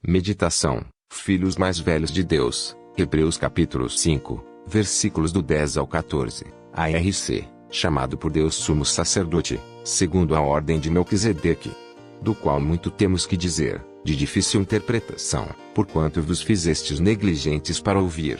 Meditação, filhos mais velhos de Deus, Hebreus capítulo 5, versículos do 10 ao 14, ARC, chamado por Deus sumo sacerdote, segundo a ordem de Melquisedeque, do qual muito temos que dizer, de difícil interpretação, porquanto vos fizestes negligentes para ouvir.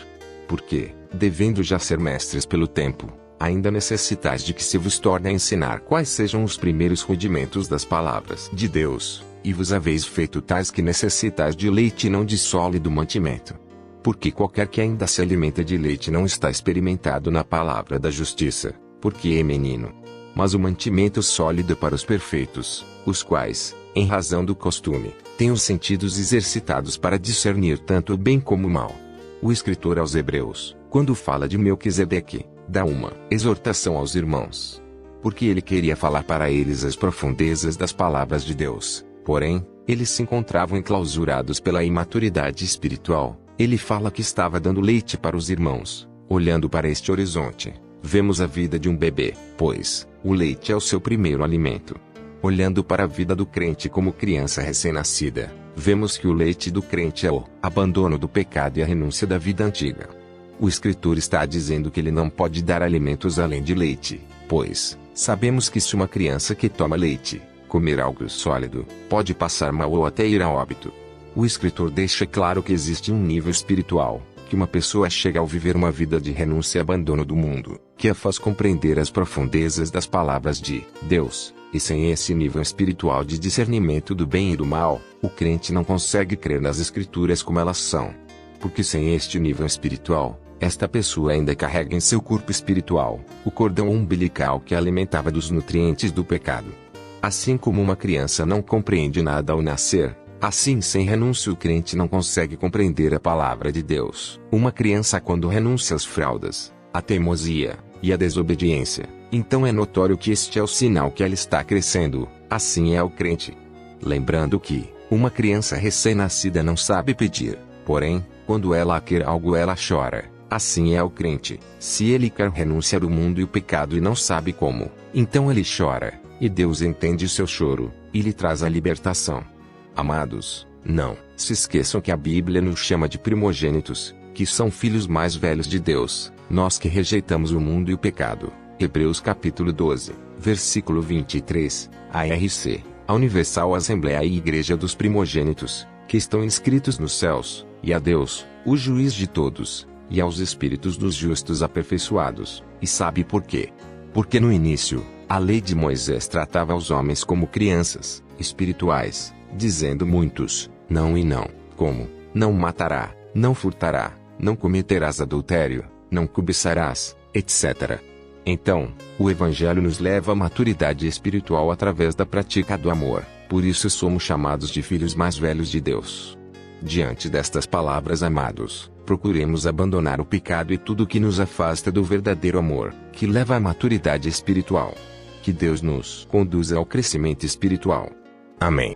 Porque, devendo já ser mestres pelo tempo, ainda necessitais de que se vos torne a ensinar quais sejam os primeiros rudimentos das palavras de Deus, e vos haveis feito tais que necessitais de leite e não de sólido mantimento. Porque qualquer que ainda se alimenta de leite não está experimentado na palavra da justiça, porque é menino. Mas o mantimento sólido para os perfeitos, os quais, em razão do costume, têm os sentidos exercitados para discernir tanto o bem como o mal. O escritor aos Hebreus, quando fala de Melquisedeque, dá uma exortação aos irmãos. Porque ele queria falar para eles as profundezas das palavras de Deus, porém, eles se encontravam enclausurados pela imaturidade espiritual. Ele fala que estava dando leite para os irmãos. Olhando para este horizonte, vemos a vida de um bebê, pois o leite é o seu primeiro alimento. Olhando para a vida do crente como criança recém-nascida, vemos que o leite do crente é o abandono do pecado e a renúncia da vida antiga. O escritor está dizendo que ele não pode dar alimentos além de leite, pois sabemos que se uma criança que toma leite comer algo sólido, pode passar mal ou até ir a óbito. O escritor deixa claro que existe um nível espiritual, que uma pessoa chega ao viver uma vida de renúncia e abandono do mundo, que a faz compreender as profundezas das palavras de Deus, e sem esse nível espiritual de discernimento do bem e do mal, o crente não consegue crer nas escrituras como elas são. Porque sem este nível espiritual, esta pessoa ainda carrega em seu corpo espiritual o cordão umbilical que a alimentava dos nutrientes do pecado. Assim como uma criança não compreende nada ao nascer, assim sem renúncia o crente não consegue compreender a palavra de Deus. Uma criança quando renuncia às fraldas, à teimosia e à desobediência, então é notório que este é o sinal que ela está crescendo, assim é o crente. Lembrando que, uma criança recém-nascida não sabe pedir, porém, quando ela quer algo ela chora, assim é o crente. Se ele quer renunciar ao mundo e o pecado e não sabe como, então ele chora, e Deus entende o seu choro, e lhe traz a libertação. Amados, não se esqueçam que a Bíblia nos chama de primogênitos, que são filhos mais velhos de Deus, nós que rejeitamos o mundo e o pecado. Hebreus capítulo 12, versículo 23, ARC, a Universal Assembleia e Igreja dos Primogênitos, que estão inscritos nos céus, e a Deus, o juiz de todos, e aos espíritos dos justos aperfeiçoados. E sabe por quê? Porque no início, a lei de Moisés tratava os homens como crianças espirituais, dizendo muitos, não e não, como, não matará, não furtará, não cometerás adultério, não cobiçarás, etc. Então, o Evangelho nos leva à maturidade espiritual através da prática do amor, por isso somos chamados de filhos mais velhos de Deus. Diante destas palavras, amados, procuremos abandonar o pecado e tudo que nos afasta do verdadeiro amor, que leva à maturidade espiritual. Que Deus nos conduza ao crescimento espiritual. Amém.